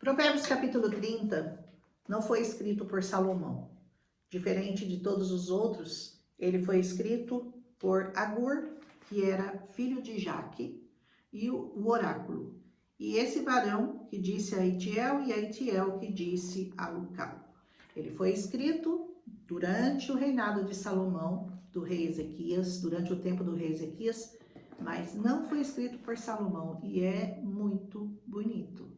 Provérbios capítulo 30 não foi escrito por Salomão. Diferente de todos os outros, ele foi escrito por Agur, que era filho de Jaque, e o oráculo. E esse varão que disse a Itiel e a Itiel que disse a Ucal. Ele foi escrito durante o reinado de Salomão, do rei Ezequias, durante o tempo do rei Ezequias, mas não foi escrito por Salomão e é muito bonito.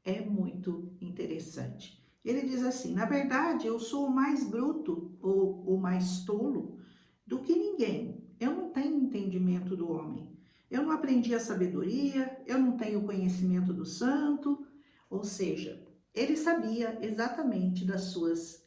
É muito interessante. Ele diz assim: na verdade, eu sou o mais bruto ou o mais tolo do que ninguém. Eu não tenho entendimento do homem. Eu não aprendi a sabedoria, eu não tenho conhecimento do santo. Ou seja, ele sabia exatamente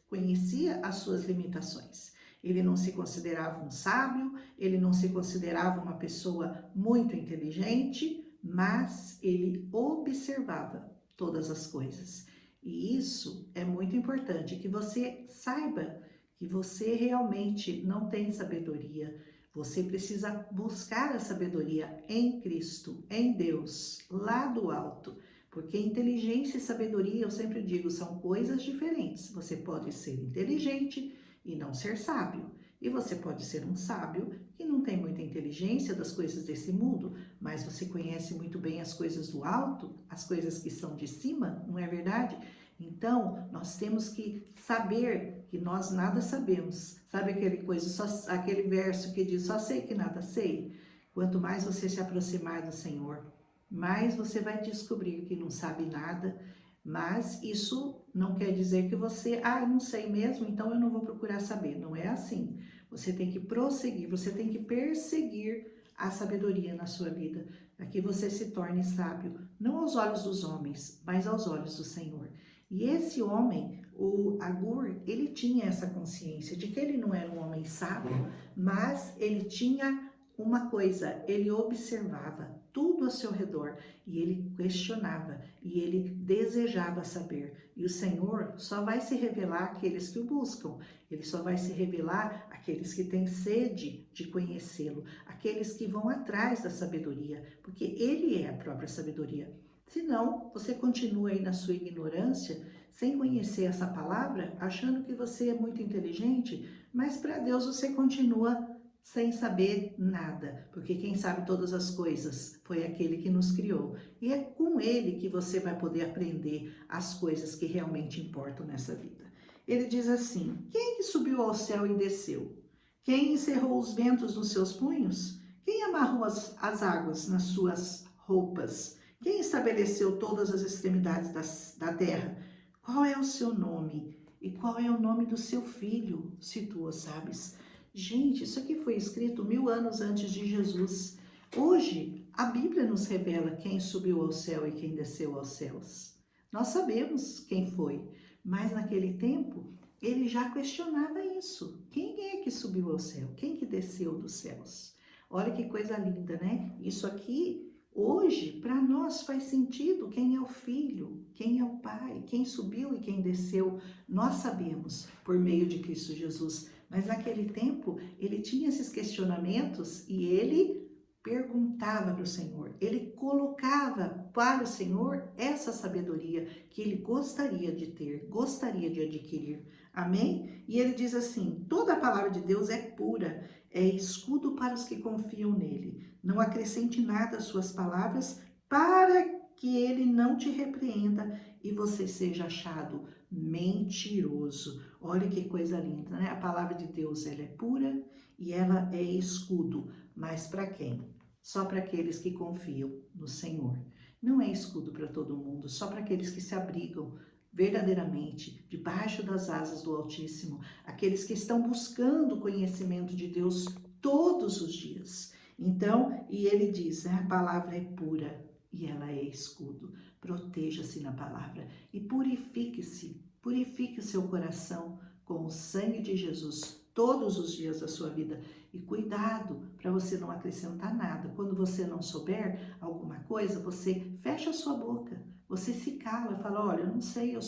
conhecia as suas limitações. Ele não se considerava um sábio, ele não se considerava uma pessoa muito inteligente, mas ele observava todas as coisas. E isso é muito importante, que você saiba que você realmente não tem sabedoria. Você precisa buscar a sabedoria em Cristo, em Deus, lá do alto. Porque inteligência e sabedoria, eu sempre digo, são coisas diferentes. Você pode ser inteligente e não ser sábio. E você pode ser um sábio que não tem muita inteligência das coisas desse mundo, mas você conhece muito bem as coisas do alto, as coisas que são de cima, não é verdade? Então, nós temos que saber que nós nada sabemos. Sabe aquele verso que diz, só sei que nada sei? Quanto mais você se aproximar do Senhor, mais você vai descobrir que não sabe nada, mas isso não quer dizer que você, eu não sei mesmo, então eu não vou procurar saber. Não é assim. Você tem que prosseguir, você tem que perseguir a sabedoria na sua vida, para que você se torne sábio, não aos olhos dos homens, mas aos olhos do Senhor. E esse homem, o Agur, ele tinha essa consciência de que ele não era um homem sábio, mas ele tinha uma coisa, ele observava tudo ao seu redor e ele questionava e ele desejava saber. E o Senhor só vai se revelar àqueles que o buscam, ele só vai se revelar àqueles que têm sede de conhecê-lo, aqueles que vão atrás da sabedoria, porque ele é a própria sabedoria. Senão, você continua aí na sua ignorância, sem conhecer essa palavra, achando que você é muito inteligente, mas para Deus você continua sem saber nada, porque quem sabe todas as coisas foi aquele que nos criou. E é com ele que você vai poder aprender as coisas que realmente importam nessa vida. Ele diz assim: quem subiu ao céu e desceu? Quem encerrou os ventos nos seus punhos? Quem amarrou as águas nas suas roupas? Quem estabeleceu todas as extremidades da terra? Qual é o seu nome? E qual é o nome do seu filho, se tu o sabes? Gente, isso aqui foi escrito 1000 anos antes de Jesus. Hoje, a Bíblia nos revela quem subiu ao céu e quem desceu aos céus. Nós sabemos quem foi, mas naquele tempo, ele já questionava isso. Quem é que subiu ao céu? Quem que desceu dos céus? Olha que coisa linda, né? Isso aqui, hoje, para nós faz sentido quem é o Filho, quem é o Pai, quem subiu e quem desceu. Nós sabemos por meio de Cristo Jesus. Mas naquele tempo, ele tinha esses questionamentos e ele perguntava para o Senhor. Ele colocava para o Senhor essa sabedoria que ele gostaria de ter, gostaria de adquirir. Amém? E ele diz assim: toda a palavra de Deus é pura, é escudo para os que confiam nele. Não acrescente nada às suas palavras para que ele não te repreenda e você seja achado mentiroso. Olha que coisa linda, né? A palavra de Deus, ela é pura e ela é escudo. Mas para quem? Só para aqueles que confiam no Senhor. Não é escudo para todo mundo, só para aqueles que se abrigam verdadeiramente debaixo das asas do Altíssimo, aqueles que estão buscando o conhecimento de Deus todos os dias. Então, e ele diz, a palavra é pura e ela é escudo. Proteja-se na palavra e purifique-se, purifique o seu coração com o sangue de Jesus todos os dias da sua vida. E cuidado para você não acrescentar nada. Quando você não souber alguma coisa, você fecha a sua boca, você se cala e fala: olha, eu não sei, eu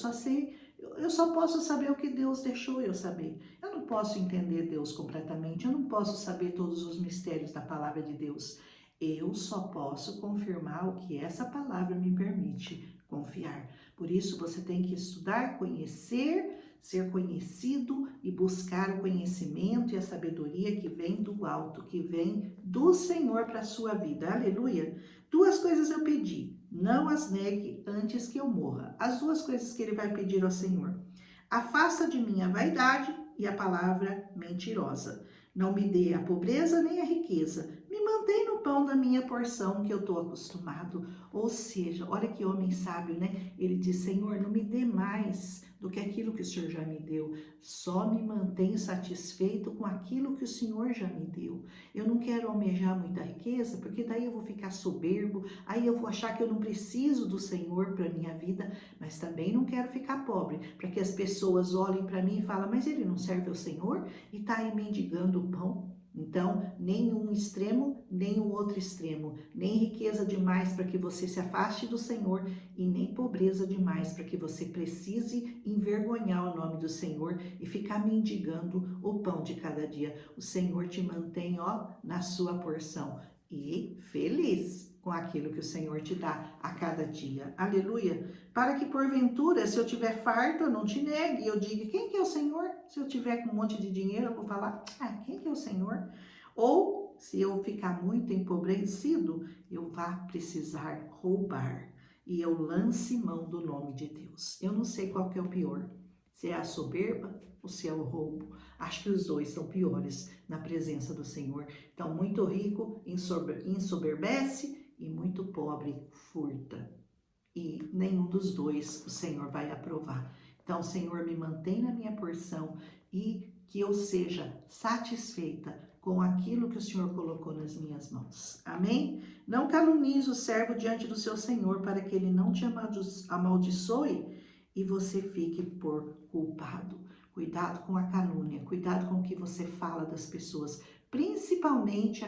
só posso saber o que Deus deixou eu saber. Eu não posso entender Deus completamente, eu não posso saber todos os mistérios da palavra de Deus. Eu só posso confirmar o que essa palavra me permite confiar. Por isso você tem que estudar, conhecer, ser conhecido e buscar o conhecimento e a sabedoria que vem do alto, que vem do Senhor para a sua vida. Aleluia! 2 coisas eu pedi, não as negue antes que eu morra. As 2 coisas que ele vai pedir ao Senhor. Afasta de mim a vaidade e a palavra mentirosa. Não me dê a pobreza nem a riqueza. Me mantém no pão da minha porção que eu estou acostumado. Ou seja, olha que homem sábio, né? Ele diz, Senhor, não me dê mais do que aquilo que o Senhor já me deu. Só me mantém satisfeito com aquilo que o Senhor já me deu. Eu não quero almejar muita riqueza, porque daí eu vou ficar soberbo, aí eu vou achar que eu não preciso do Senhor para minha vida, mas também não quero ficar pobre, para que as pessoas olhem para mim e falem, mas ele não serve ao Senhor e está aí mendigando o pão. Então, nem um extremo, nem o outro extremo, nem riqueza demais para que você se afaste do Senhor e nem pobreza demais para que você precise envergonhar o nome do Senhor e ficar mendigando o pão de cada dia. O Senhor te mantém, ó, na sua porção e feliz com aquilo que o Senhor te dá a cada dia. Aleluia! Para que porventura, se eu tiver farto, eu não te negue, eu diga, quem que é o Senhor? Se eu tiver com um monte de dinheiro, eu vou falar, quem que é o Senhor? Ou, se eu ficar muito empobrecido, eu vá precisar roubar e eu lance mão do nome de Deus. Eu não sei qual que é o pior, se é a soberba ou se é o roubo. Acho que os 2 são piores na presença do Senhor. Então, muito rico ensoberbece e muito pobre furta. E nenhum dos 2 o Senhor vai aprovar. Então, Senhor, me mantém na minha porção e que eu seja satisfeita com aquilo que o Senhor colocou nas minhas mãos. Amém? Não calunize o servo diante do seu Senhor para que ele não te amaldiçoe e você fique por culpado. Cuidado com a calúnia, cuidado com o que você fala das pessoas, principalmente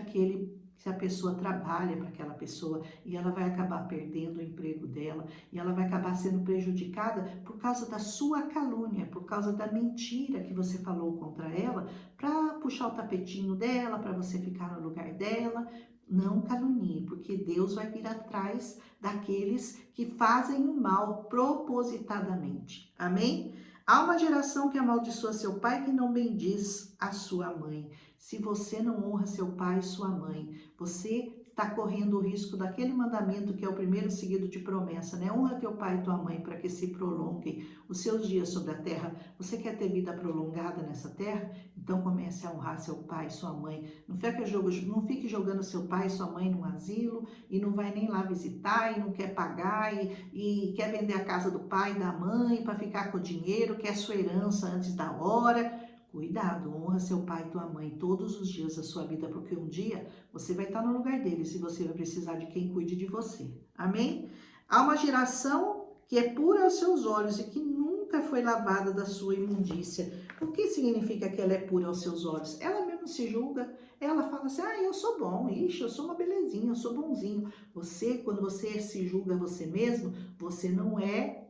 se a pessoa trabalha para aquela pessoa e ela vai acabar perdendo o emprego dela e ela vai acabar sendo prejudicada por causa da sua calúnia, por causa da mentira que você falou contra ela para puxar o tapetinho dela, para você ficar no lugar dela. Não calunie, porque Deus vai vir atrás daqueles que fazem o mal propositadamente. Amém? Há uma geração que amaldiçoa seu pai que não bendiz a sua mãe. Se você não honra seu pai e sua mãe, você está correndo o risco daquele mandamento que é o primeiro seguido de promessa, né? Honra teu pai e tua mãe para que se prolonguem os seus dias sobre a terra. Você quer ter vida prolongada nessa terra? Então comece a honrar seu pai e sua mãe. Não fique jogando seu pai e sua mãe num asilo e não vai nem lá visitar e não quer pagar e quer vender a casa do pai e da mãe para ficar com o dinheiro, quer sua herança antes da hora. Cuidado, honra seu pai e tua mãe todos os dias da sua vida, porque um dia você vai estar no lugar deles e você vai precisar de quem cuide de você. Amém? Há uma geração que é pura aos seus olhos e que nunca foi lavada da sua imundícia. O que significa que ela é pura aos seus olhos? Ela mesmo se julga, ela fala assim, eu sou bom, ixi, eu sou uma belezinha, eu sou bonzinho. Quando você se julga você mesmo, você não é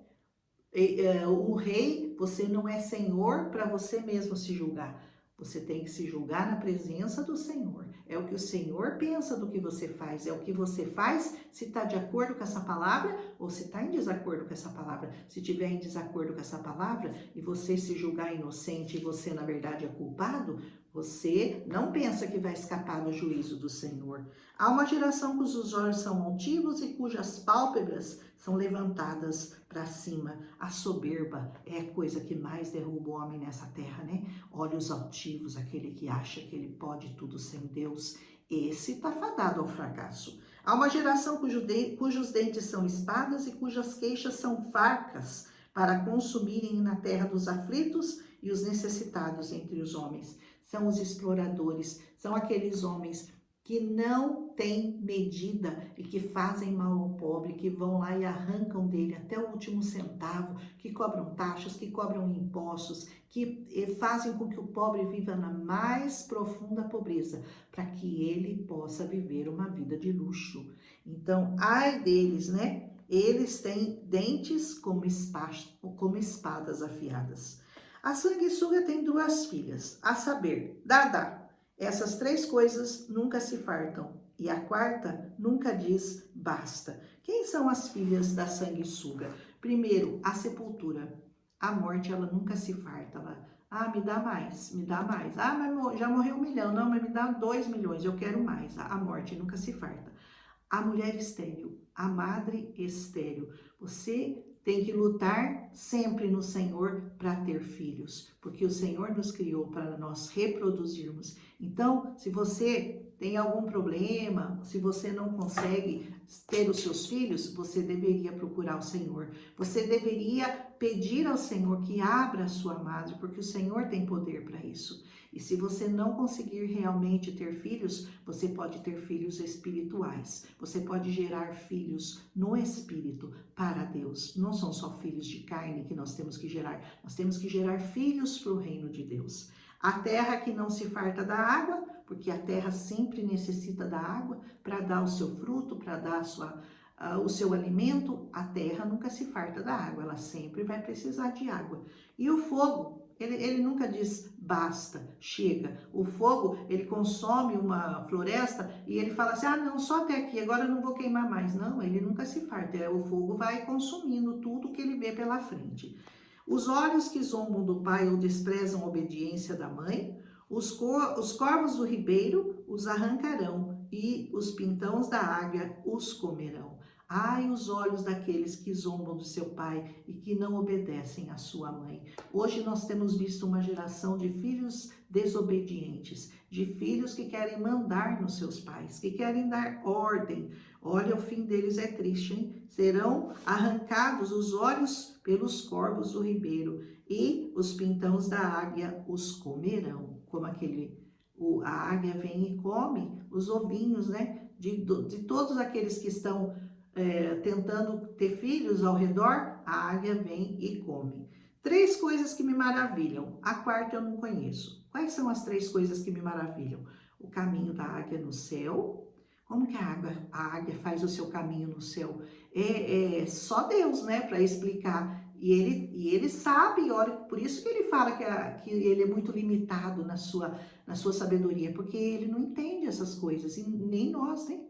o rei, você não é senhor para você mesmo se julgar. Você tem que se julgar na presença do Senhor. É o que o Senhor pensa do que você faz. É o que você faz, se está de acordo com essa palavra ou se está em desacordo com essa palavra. Se estiver em desacordo com essa palavra e você se julgar inocente e você, na verdade, é culpado, você não pensa que vai escapar do juízo do Senhor. Há uma geração cujos olhos são altivos e cujas pálpebras são levantadas para cima. A soberba é a coisa que mais derruba o homem nessa terra, né? Olhos altivos, aquele que acha que ele pode tudo sem Deus. Esse está fadado ao fracasso. Há uma geração cujos dentes são espadas e cujas queixas são facas para consumirem na terra dos aflitos e os necessitados entre os homens. São os exploradores, são aqueles homens que não têm medida e que fazem mal ao pobre, que vão lá e arrancam dele até o último centavo, que cobram taxas, que cobram impostos, que fazem com que o pobre viva na mais profunda pobreza, para que ele possa viver uma vida de luxo. Então, ai deles, né? Eles têm dentes como espadas afiadas. A sanguessuga tem 2 filhas, a saber, Dada. Essas 3 coisas nunca se fartam e a quarta nunca diz basta. Quem são as filhas da sanguessuga? Primeiro, a sepultura. A morte, ela nunca se farta. Me dá mais, me dá mais. Mas já morreu 1 milhão. Não, mas me dá 2 milhões, eu quero mais. A morte nunca se farta. A mulher estéril, a madre estéril. Você tem que lutar sempre no Senhor para ter filhos, porque o Senhor nos criou para nós reproduzirmos. Então, se você tem algum problema, se você não consegue ter os seus filhos, você deveria procurar o Senhor. Você deveria pedir ao Senhor que abra a sua madre, porque o Senhor tem poder para isso. E se você não conseguir realmente ter filhos, você pode ter filhos espirituais. Você pode gerar filhos no espírito para Deus. Não são só filhos de carne que nós temos que gerar. Nós temos que gerar filhos para o reino de Deus. A terra que não se farta da água, porque a terra sempre necessita da água para dar o seu fruto, para dar o seu alimento. A terra nunca se farta da água, ela sempre vai precisar de água. E o fogo, ele nunca diz basta, chega. O fogo, ele consome uma floresta e ele fala assim, não, só até aqui, agora eu não vou queimar mais. Não, ele nunca se farta, o fogo vai consumindo tudo que ele vê pela frente. Os olhos que zombam do pai ou desprezam a obediência da mãe, os corvos do ribeiro os arrancarão e os pintões da águia os comerão. Ai, os olhos daqueles que zombam do seu pai e que não obedecem à sua mãe. Hoje nós temos visto uma geração de filhos desobedientes, de filhos que querem mandar nos seus pais, que querem dar ordem. Olha, o fim deles é triste, hein? Serão arrancados os olhos pelos corvos do ribeiro e os pintões da águia os comerão. Como a águia vem e come os ovinhos, né? De todos aqueles que estão tentando ter filhos ao redor, a águia vem e come. 3 coisas que me maravilham. A quarta eu não conheço. Quais são as 3 coisas que me maravilham? O caminho da águia no céu. Como que a águia faz o seu caminho no céu? É só Deus, né, para explicar. E ele sabe, olha, por isso que ele fala que ele é muito limitado na sua sabedoria, porque ele não entende essas coisas, e nem nós, né?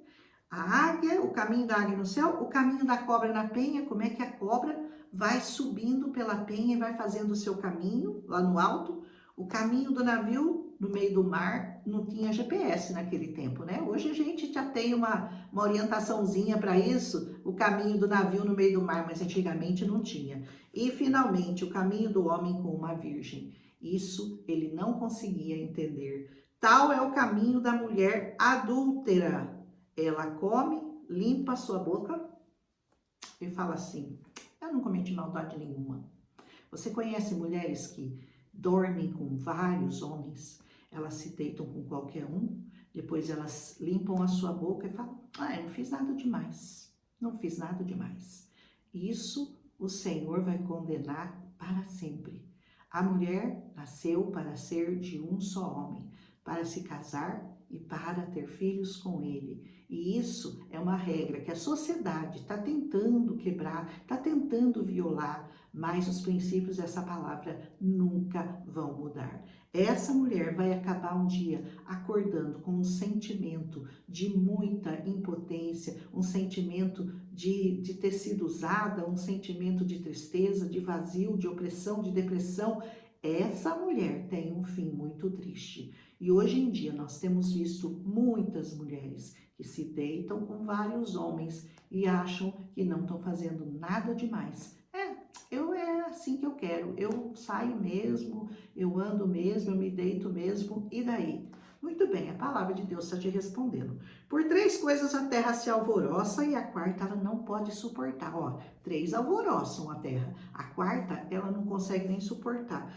A águia, o caminho da águia no céu, o caminho da cobra na penha, como é que a cobra vai subindo pela penha e vai fazendo o seu caminho lá no alto. O caminho do navio no meio do mar, não tinha GPS naquele tempo, né? Hoje a gente já tem uma orientaçãozinha para isso, o caminho do navio no meio do mar, mas antigamente não tinha. E finalmente, o caminho do homem com uma virgem. Isso ele não conseguia entender. Tal é o caminho da mulher adúltera. Ela come, limpa a sua boca e fala assim, eu não cometi maldade nenhuma. Você conhece mulheres que dormem com vários homens? Elas se deitam com qualquer um, depois elas limpam a sua boca e falam, eu não fiz nada demais, não fiz nada demais. Isso o Senhor vai condenar para sempre. A mulher nasceu para ser de um só homem, para se casar e para ter filhos com ele. E isso é uma regra que a sociedade está tentando quebrar, está tentando violar, mas os princípios dessa palavra nunca vão mudar. Essa mulher vai acabar um dia acordando com um sentimento de muita impotência, um sentimento de ter sido usada, um sentimento de tristeza, de vazio, de opressão, de depressão. Essa mulher tem um fim muito triste. E hoje em dia nós temos visto muitas mulheres que se deitam com vários homens e acham que não estão fazendo nada demais. É assim que eu quero, eu saio mesmo, eu ando mesmo, eu me deito mesmo, e daí? Muito bem, a palavra de Deus está te respondendo. Por 3 coisas a terra se alvoroça e a quarta ela não pode suportar. 3 alvoroçam a terra, a quarta ela não consegue nem suportar.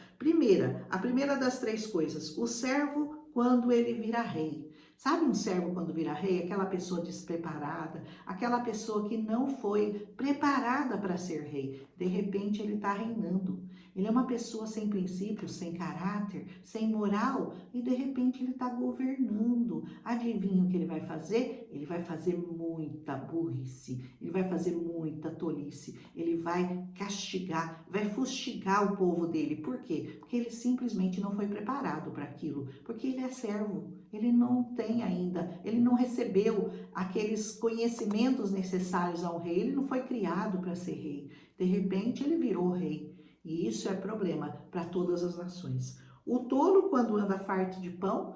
A primeira das 3 coisas, o servo quando ele vira rei. Sabe um servo quando vira rei? Aquela pessoa despreparada, aquela pessoa que não foi preparada para ser rei. De repente ele está reinando. Ele é uma pessoa sem princípios, sem caráter, sem moral e de repente ele está governando. Adivinha o que ele vai fazer? Ele vai fazer muita burrice, ele vai fazer muita tolice, ele vai castigar, vai fustigar o povo dele. Por quê? Porque ele simplesmente não foi preparado para aquilo, porque ele é servo. ele não tem ainda, ele não recebeu aqueles conhecimentos necessários ao rei, ele não foi criado para ser rei. De repente, ele virou rei. E isso é problema para todas as nações. O tolo, quando anda farto de pão,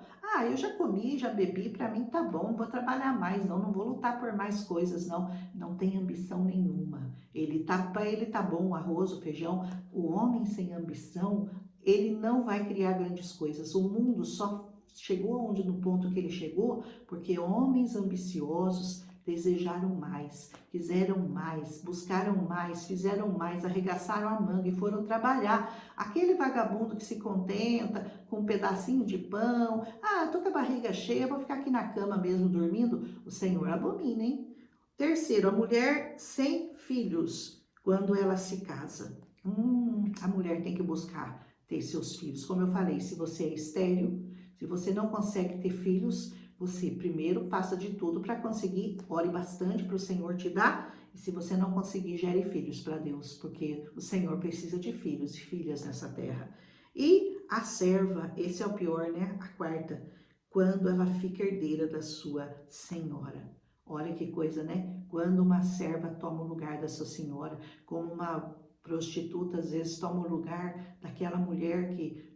eu já comi, já bebi, para mim tá bom, não vou trabalhar mais, não vou lutar por mais coisas, não tem ambição nenhuma. Para ele tá bom o arroz, o feijão. O homem sem ambição, ele não vai criar grandes coisas. O mundo só chegou onde no ponto que ele chegou, porque homens ambiciosos desejaram mais, quiseram mais, buscaram mais, fizeram mais, arregaçaram a manga e foram trabalhar. Aquele vagabundo que se contenta com um pedacinho de pão, tô com a barriga cheia, vou ficar aqui na cama mesmo dormindo, o Senhor abomina, hein? Terceiro, a mulher sem filhos, quando ela se casa. A mulher tem que buscar ter seus filhos. Como eu falei, se você é estéril, se você não consegue ter filhos, você primeiro faça de tudo para conseguir, ore bastante para o Senhor te dar, e se você não conseguir, gere filhos para Deus, porque o Senhor precisa de filhos e filhas nessa terra. E a serva, esse é o pior, né? A quarta, quando ela fica herdeira da sua senhora. Olha que coisa, né? Quando uma serva toma o lugar da sua senhora, como uma prostituta às vezes toma o lugar daquela mulher que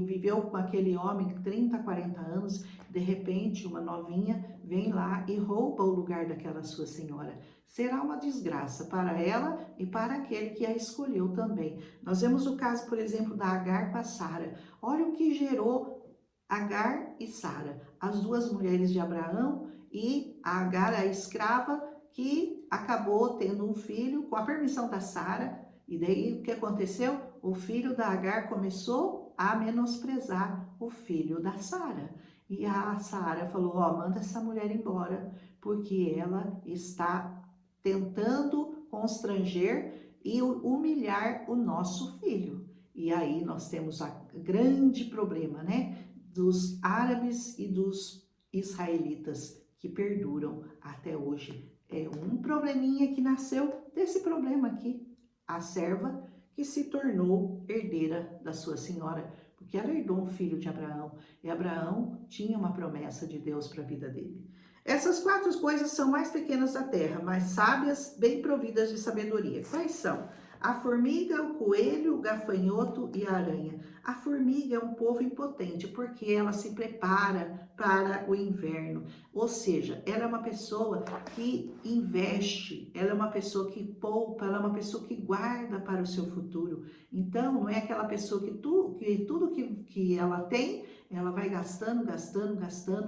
viveu com aquele homem 30, 40 anos, de repente uma novinha vem lá e rouba o lugar daquela sua senhora. Será uma desgraça para ela e para aquele que a escolheu também. Nós vemos o caso, por exemplo, da Agar com a Sara. Olha o que gerou Agar e Sara, as duas mulheres de Abraão, e a Agar, a escrava, que acabou tendo um filho com a permissão da Sara. E daí o que aconteceu? O filho da Agar começou a menosprezar o filho da Sara. E a Sara falou, manda essa mulher embora, porque ela está tentando constranger e humilhar o nosso filho. E aí nós temos o grande problema, né? Dos árabes e dos israelitas que perduram até hoje. É um probleminha que nasceu desse problema aqui. A serva que se tornou herdeira da sua senhora, porque ela herdou um filho de Abraão, e Abraão tinha uma promessa de Deus para a vida dele. Essas 4 coisas são mais pequenas da terra, mas sábias, bem providas de sabedoria. Quais são? A formiga, o coelho, o gafanhoto e a aranha. A formiga é um povo impotente, porque ela se prepara para o inverno. Ou seja, ela é uma pessoa que investe, ela é uma pessoa que poupa, ela é uma pessoa que guarda para o seu futuro. Então, não é aquela pessoa que tudo que ela tem, ela vai gastando,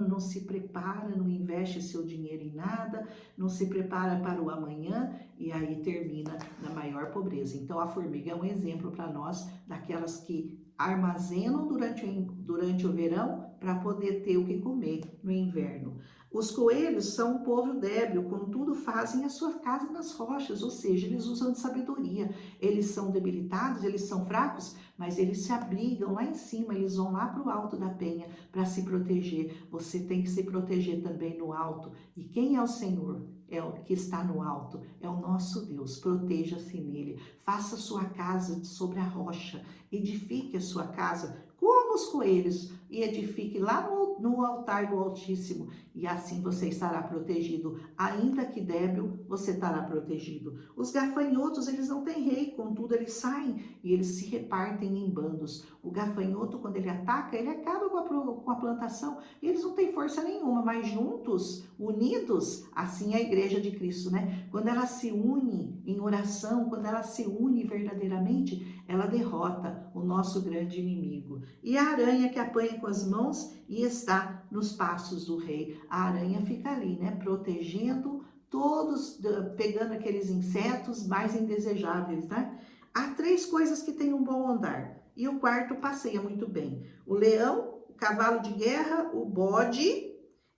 não se prepara, não investe seu dinheiro em nada, não se prepara para o amanhã e aí termina na maior pobreza. Então, a formiga é um exemplo para nós daquelas que armazenam durante o verão para poder ter o que comer no inverno. Os coelhos são um povo débil, contudo fazem a sua casa nas rochas, ou seja, eles usam de sabedoria. Eles são debilitados, eles são fracos, mas eles se abrigam lá em cima, eles vão lá para o alto da penha para se proteger. Você tem que se proteger também no alto. E quem é o Senhor? É o que está no alto, é o nosso Deus. Proteja-se nele, faça sua casa sobre a rocha, edifique a sua casa como os coelhos e edifique lá no altar do Altíssimo, e assim você estará protegido. Ainda que débil, você estará protegido. Os gafanhotos, eles não têm rei, contudo eles saem e eles se repartem em bandos. O gafanhoto, quando ele ataca, ele acaba com a plantação, e eles não têm força nenhuma, mas juntos, unidos, assim é a igreja de Cristo, né? Quando ela se une em oração, quando ela se une verdadeiramente, ela derrota o nosso grande inimigo. E a aranha que apanha com as mãos e está nos passos do rei. A aranha fica ali, né? Protegendo todos, pegando aqueles insetos mais indesejáveis, né? Há 3 coisas que têm um bom andar. E o quarto passeia muito bem. O leão, o cavalo de guerra, o bode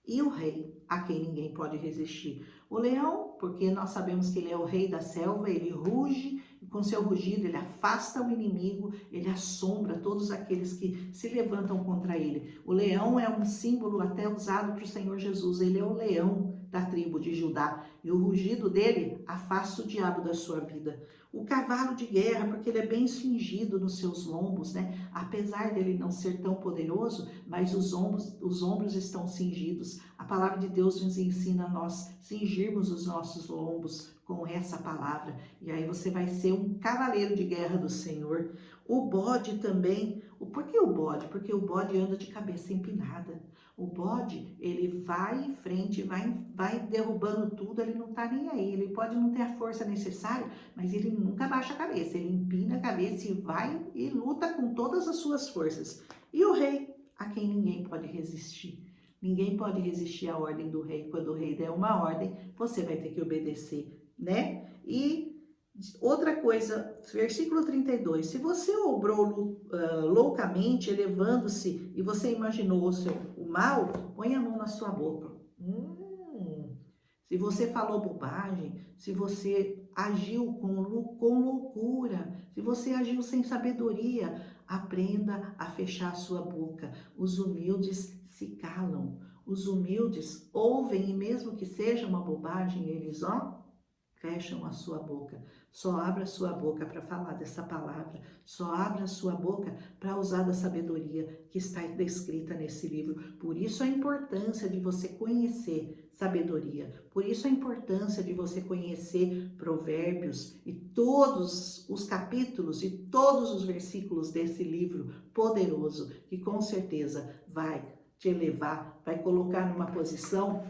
e o rei, a quem ninguém pode resistir. O leão, porque nós sabemos que ele é o rei da selva, ele ruge, e com seu rugido ele afasta o inimigo, ele assombra todos aqueles que se levantam contra ele. O leão é um símbolo até usado para o Senhor Jesus, ele é o leão da tribo de Judá, e o rugido dele afasta o diabo da sua vida. O cavalo de guerra, porque ele é bem cingido nos seus lombos, né? Apesar dele não ser tão poderoso, mas os ombros estão cingidos. A palavra de Deus nos ensina a nós cingirmos os nossos lombos com essa palavra. E aí você vai ser um cavaleiro de guerra do Senhor. O bode também. Por que o bode? Porque o bode anda de cabeça empinada. O bode, ele vai em frente, vai derrubando tudo, ele não tá nem aí. Ele pode não ter a força necessária, mas ele nunca baixa a cabeça. Ele empina a cabeça e vai e luta com todas as suas forças. E o rei, a quem ninguém pode resistir. Ninguém pode resistir à ordem do rei. Quando o rei der uma ordem, você vai ter que obedecer, né? E outra coisa, versículo 32, se você obrou loucamente, elevando-se, e você imaginou o mal, põe a mão na sua boca. Se você falou bobagem, se você agiu com loucura, se você agiu sem sabedoria, aprenda a fechar a sua boca. Os humildes se calam, os humildes ouvem, e mesmo que seja uma bobagem, eles, fecham a sua boca. Só abra a sua boca para falar dessa palavra. Só abra a sua boca para usar da sabedoria que está descrita nesse livro. Por isso a importância de você conhecer sabedoria. Por isso a importância de você conhecer Provérbios e todos os capítulos e todos os versículos desse livro poderoso, que com certeza vai te elevar, vai colocar numa posição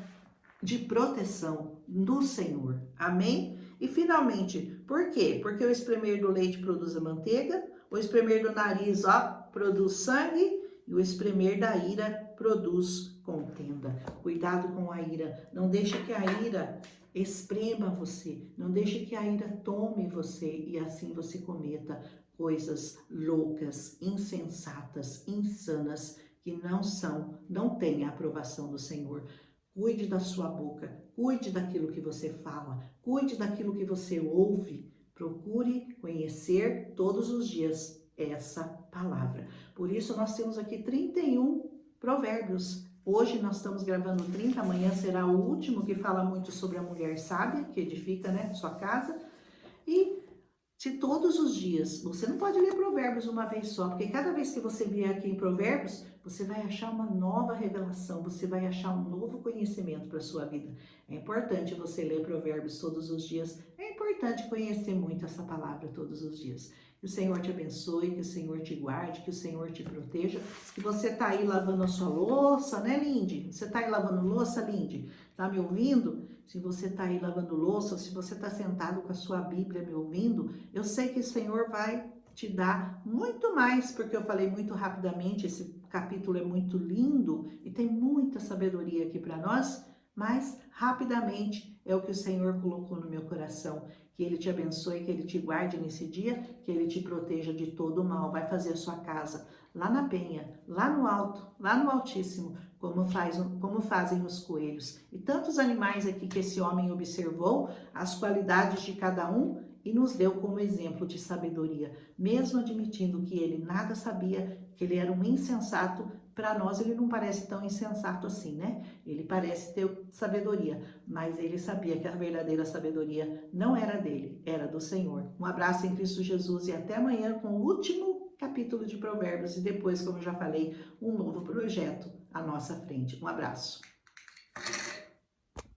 de proteção do Senhor. Amém? E finalmente, por quê? Porque o espremer do leite produz a manteiga, o espremer do nariz, produz sangue, e o espremer da ira produz contenda. Cuidado com a ira. Não deixe que a ira esprema você. Não deixe que a ira tome você e assim você cometa coisas loucas, insensatas, insanas, que não têm a aprovação do Senhor. Cuide da sua boca, cuide daquilo que você fala, cuide daquilo que você ouve. Procure conhecer todos os dias essa palavra. Por isso nós temos aqui 31 provérbios. Hoje nós estamos gravando 30, amanhã será o último, que fala muito sobre a mulher sábia, que edifica, sua casa. E se todos os dias, você não pode ler Provérbios uma vez só, porque cada vez que você vier aqui em Provérbios, você vai achar uma nova revelação, você vai achar um novo conhecimento para a sua vida. É importante você ler Provérbios todos os dias, é importante conhecer muito essa palavra todos os dias. Que o Senhor te abençoe, que o Senhor te guarde, que o Senhor te proteja. Se você está aí lavando a sua louça, né, Lindy? Você está aí lavando louça, Lindy? Tá me ouvindo? Se você está aí lavando louça, se você está sentado com a sua Bíblia me ouvindo, eu sei que o Senhor vai te dar muito mais, porque eu falei muito rapidamente, esse capítulo é muito lindo e tem muita sabedoria aqui para nós, mas rapidamente é o que o Senhor colocou no meu coração. Que Ele te abençoe, que Ele te guarde nesse dia, que Ele te proteja de todo o mal. Vai fazer a sua casa lá na penha, lá no alto, lá no Altíssimo, como fazem os coelhos. E tantos animais aqui que esse homem observou, as qualidades de cada um, e nos deu como exemplo de sabedoria. Mesmo admitindo que ele nada sabia, que ele era um insensato, para nós ele não parece tão insensato assim, né? Ele parece ter sabedoria, mas ele sabia que a verdadeira sabedoria não era dele, era do Senhor. Um abraço em Cristo Jesus e até amanhã com o último capítulo de Provérbios e depois, como eu já falei, um novo projeto à nossa frente. Um abraço.